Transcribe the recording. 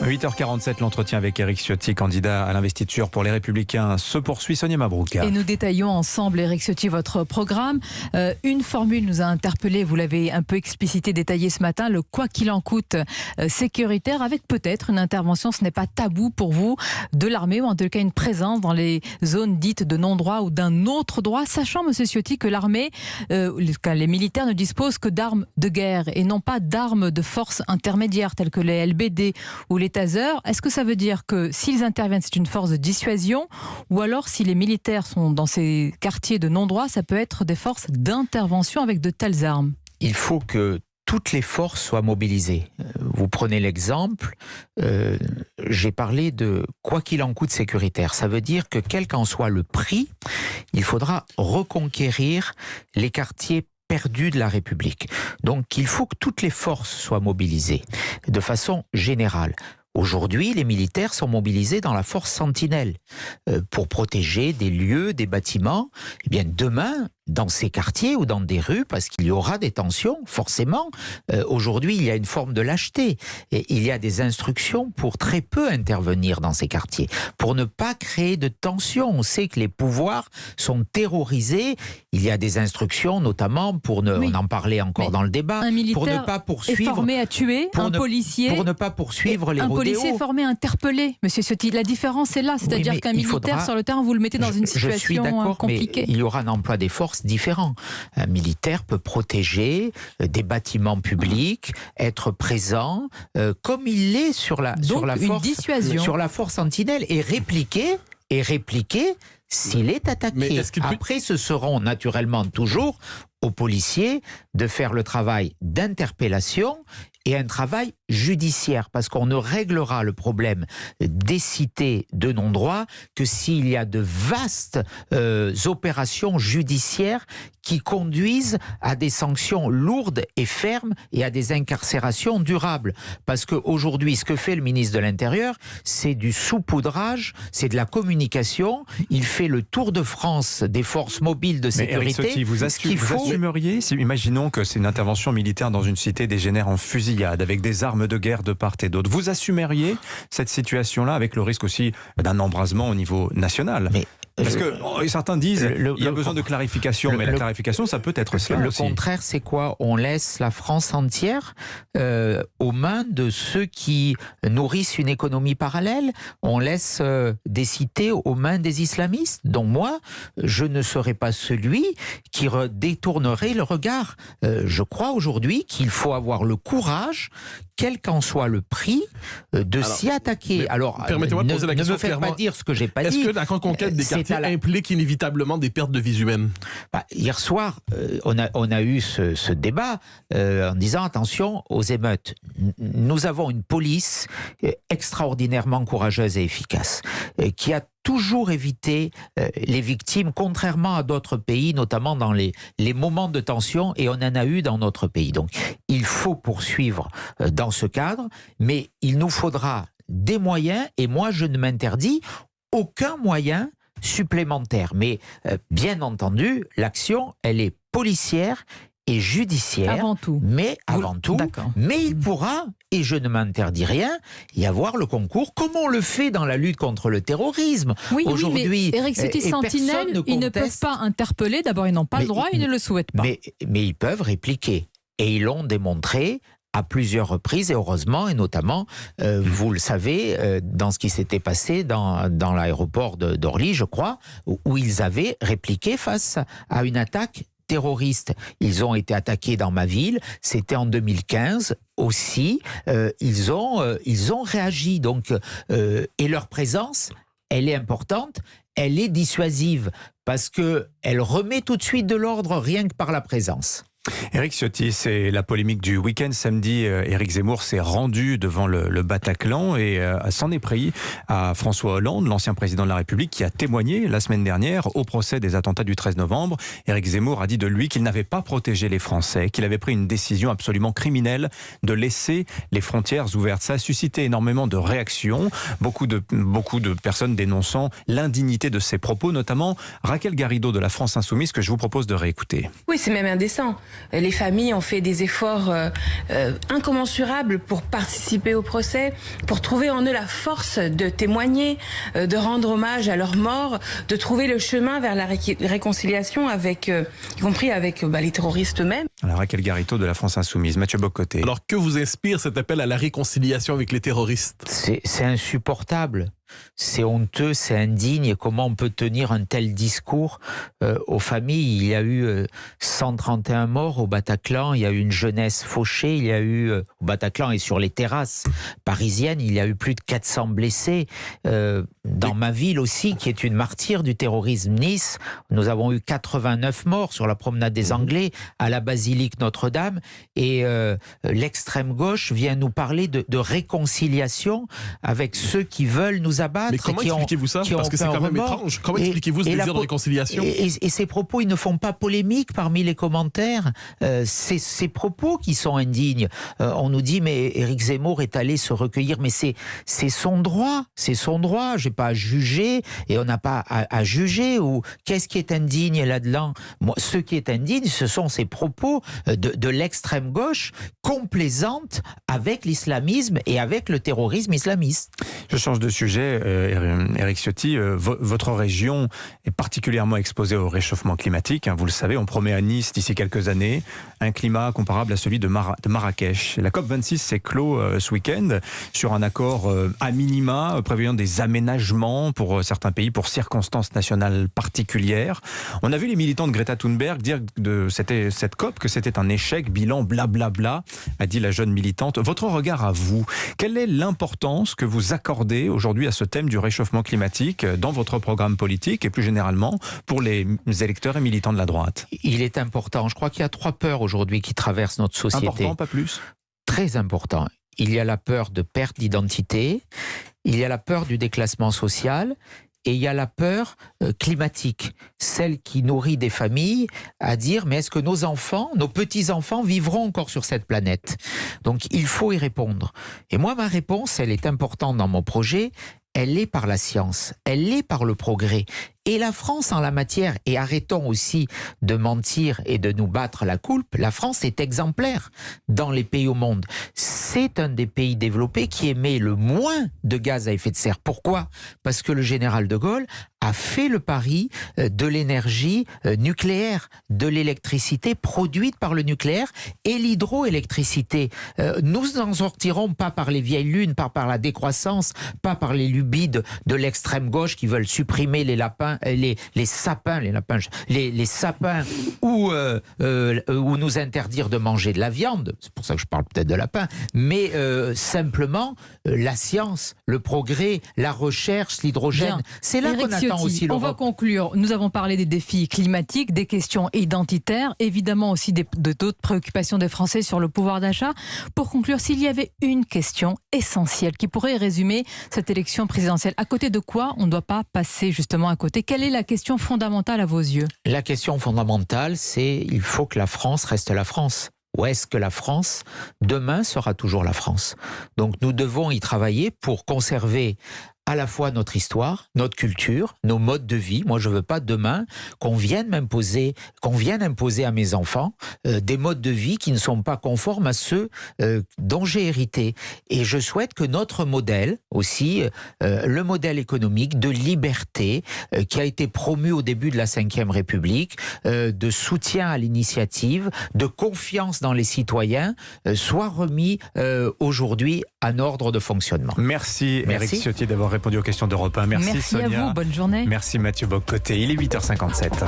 8h47, l'entretien avec Éric Ciotti, candidat à l'investiture pour les Républicains, se poursuit. Sonia Mabrouk. Et nous détaillons ensemble, Éric Ciotti, votre programme. Une formule nous a interpellés, vous l'avez un peu explicité, détaillé ce matin, le quoi qu'il en coûte sécuritaire, avec peut-être une intervention, ce n'est pas tabou pour vous, de l'armée, ou en tout cas une présence dans les zones dites de non-droit ou d'un autre droit, sachant, monsieur Ciotti, que l'armée, les militaires ne disposent que d'armes de guerre et non pas d'armes de force intermédiaires telles que les LBD ou les tasers. Est-ce que ça veut dire que s'ils interviennent, c'est une force de dissuasion, ou alors si les militaires sont dans ces quartiers de non-droit, ça peut être des forces d'intervention avec de telles armes? Il faut que toutes les forces soient mobilisées. Vous prenez l'exemple, j'ai parlé de quoi qu'il en coûte sécuritaire. Ça veut dire que quel qu'en soit le prix, il faudra reconquérir les quartiers perdus de la République. Donc il faut que toutes les forces soient mobilisées de façon générale. Aujourd'hui, les militaires sont mobilisés dans la force Sentinelle pour protéger des lieux, des bâtiments. Eh bien, demain, dans ces quartiers ou dans des rues, parce qu'il y aura des tensions, forcément. Aujourd'hui, il y a une forme de lâcheté. Et il y a des instructions pour très peu intervenir dans ces quartiers, pour ne pas créer de tensions. On sait que les pouvoirs sont terrorisés. Il y a des instructions, notamment pour ne... On en parlait encore dans le débat. Un militaire pour ne pas poursuivre, est formé à tuer, policier... Pour ne pas poursuivre les rodéos. Un policier formé à interpeller, monsieur Ciotti. La différence est là. C'est-à-dire qu'un militaire sur le terrain, vous le mettez dans une situation compliquée. Mais il y aura un emploi des forces différent. Un militaire peut protéger des bâtiments publics, être présent comme il l'est sur la force Sentinelle et répliquer s'il est attaqué. Après, ce seront naturellement toujours aux policiers de faire le travail d'interpellation et un travail judiciaire, parce qu'on ne réglera le problème des cités de non-droit que s'il y a de vastes opérations judiciaires qui conduisent à des sanctions lourdes et fermes et à des incarcérations durables. Parce qu'aujourd'hui, ce que fait le ministre de l'Intérieur, c'est du saupoudrage, c'est de la communication. Il fait le tour de France des forces mobiles de sécurité. Mais Éric Ciotti, vous assumeriez, imaginons que c'est une intervention militaire dans une cité dégénère en fusillade, avec des armes de guerre de part et d'autre. Vous assumeriez cette situation-là, avec le risque aussi d'un embrasement au niveau national? Parce que certains disent qu'il y a besoin de clarification, mais la clarification, ça peut être cela aussi. Le contraire, c'est quoi? On laisse la France entière aux mains de ceux qui nourrissent une économie parallèle. On laisse des cités aux mains des islamistes. Donc moi, je ne serai pas celui qui détournerait le regard. Je crois aujourd'hui qu'il faut avoir le courage, quel qu'en soit le prix, de s'y attaquer. Alors, permettez-moi de poser la question ne me faites pas dire ce que j'ai pas dit. Est-ce que la reconquête des quartiers implique inévitablement des pertes de vies humaines? Hier soir, on a eu ce débat en disant attention aux émeutes. Nous avons une police extraordinairement courageuse et efficace, qui a toujours évité les victimes, contrairement à d'autres pays, notamment dans les moments de tension, et on en a eu dans notre pays. Donc, il faut poursuivre dans ce cadre, mais il nous faudra des moyens, et moi, je ne m'interdis aucun moyen supplémentaire. Mais bien entendu, l'action, elle est policière et judiciaire. Avant tout. Mais avant tout. Mais il pourra, et je ne m'interdis rien, y avoir le concours, comme on le fait dans la lutte contre le terrorisme. Aujourd'hui, mais Éric Ciotti, Sentinelle, ils ne peuvent pas interpeller. D'abord, ils n'ont pas le droit, ils ne le souhaitent pas. Mais ils peuvent répliquer. Et ils l'ont démontré à plusieurs reprises, et heureusement, et notamment, vous le savez, dans ce qui s'était passé dans l'aéroport d'Orly, je crois, où ils avaient répliqué face à une attaque terroristes. Ils ont été attaqués dans ma ville, c'était en 2015 aussi. Ils ont réagi. Donc, et leur présence, elle est importante, elle est dissuasive, parce qu'elle remet tout de suite de l'ordre rien que par la présence. Éric Ciotti, c'est la polémique du week-end. Samedi, Éric Zemmour s'est rendu devant le Bataclan et s'en est pris à François Hollande, l'ancien président de la République, qui a témoigné la semaine dernière au procès des attentats du 13 novembre. Éric Zemmour a dit de lui qu'il n'avait pas protégé les Français, qu'il avait pris une décision absolument criminelle de laisser les frontières ouvertes. Ça a suscité énormément de réactions, beaucoup de personnes dénonçant l'indignité de ses propos, notamment Raquel Garrido de la France Insoumise, que je vous propose de réécouter. Oui, c'est même indécent. les familles ont fait des efforts incommensurables pour participer au procès, pour trouver en eux la force de témoigner, de rendre hommage à leurs morts, de trouver le chemin vers la réconciliation avec, y compris avec les terroristes eux-mêmes. Alors Raquel Garrido de la France Insoumise, Mathieu Bock-Côté. Alors que vous inspire cet appel à la réconciliation avec les terroristes? C'est insupportable. C'est honteux, c'est indigne. Comment on peut tenir un tel discours aux familles? Il y a eu 131 morts au Bataclan, il y a eu une jeunesse fauchée, il y a eu au Bataclan et sur les terrasses parisiennes, il y a eu plus de 400 blessés. Dans ma ville aussi, qui est une martyre du terrorisme, Nice, nous avons eu 89 morts sur la promenade des Anglais, à la basilique Notre-Dame. Et l'extrême gauche vient nous parler de réconciliation avec ceux qui veulent nous abattre. Mais comment expliquez-vous ça? Parce que c'est quand même étrange. Comment expliquez-vous ce désir de réconciliation? Et ces propos, ils ne font pas polémique parmi les commentaires. C'est ces propos qui sont indignes. On nous dit, mais Éric Zemmour est allé se recueillir. Mais c'est son droit. C'est son droit. Je n'ai pas à juger et on n'a pas à juger. Ou qu'est-ce qui est indigne là-dedans? Moi, ce qui est indigne, ce sont ces propos de l'extrême gauche complaisante avec l'islamisme et avec le terrorisme islamiste. Je change de sujet. Éric Ciotti, votre région est particulièrement exposée au réchauffement climatique. Vous le savez, on promet à Nice d'ici quelques années un climat comparable à celui de Marrakech. La COP26 s'est clos ce week-end sur un accord à minima prévoyant des aménagements pour certains pays pour circonstances nationales particulières. On a vu les militants de Greta Thunberg dire de cette COP que c'était un échec, bilan blablabla, a dit la jeune militante. Votre regard à vous, quelle est l'importance que vous accordez aujourd'hui à ce thème du réchauffement climatique dans votre programme politique et plus généralement pour les électeurs et militants de la droite? Il est important. Je crois qu'il y a 3 peurs aujourd'hui qui traversent notre société. Important, pas plus? Très important. Il y a la peur de perte d'identité, il y a la peur du déclassement social et il y a la peur climatique, celle qui nourrit des familles à dire mais est-ce que nos enfants, nos petits-enfants vivront encore sur cette planète? Donc il faut y répondre. Et moi ma réponse, elle est importante dans mon projet, elle est par la science, elle est par le progrès. Et la France en la matière, et arrêtons aussi de mentir et de nous battre la coulpe, la France est exemplaire dans les pays au monde. C'est un des pays développés qui émet le moins de gaz à effet de serre. Pourquoi? Parce que le général de Gaulle a fait le pari de l'énergie nucléaire, de l'électricité produite par le nucléaire et l'hydroélectricité. Nous n'en sortirons pas par les vieilles lunes, pas par la décroissance, pas par les lubies de l'extrême gauche qui veulent supprimer les lapins, les sapins ou nous interdire de manger de la viande. C'est pour ça que je parle peut-être de lapin, mais simplement la science, le progrès, la recherche, l'hydrogène. C'est là qu'on attend aussi l'Europe. On va conclure. Nous avons parlé des défis climatiques, des questions identitaires, évidemment aussi d'autres préoccupations des Français sur le pouvoir d'achat. Pour conclure, s'il y avait une question essentielle qui pourrait résumer cette élection présidentielle, à côté de quoi on ne doit pas passer justement à côté? Quelle est la question fondamentale à vos yeux? La question fondamentale, c'est il faut que la France reste la France. Ou est-ce que la France, demain, sera toujours la France? Donc nous devons y travailler pour conserver à la fois notre histoire, notre culture, nos modes de vie. Moi, je veux pas demain qu'on vienne imposer à mes enfants des modes de vie qui ne sont pas conformes à ceux dont j'ai hérité. Et je souhaite que notre modèle aussi, le modèle économique de liberté qui a été promu au début de la Ve République, de soutien à l'initiative, de confiance dans les citoyens, soit remis aujourd'hui à ordre de fonctionnement. Merci. Éric Ciotti d'avoir répondu aux questions d'Europe 1. Merci Sonia. Merci à vous, bonne journée. Merci Mathieu Bock-Côté. Il est 8h57.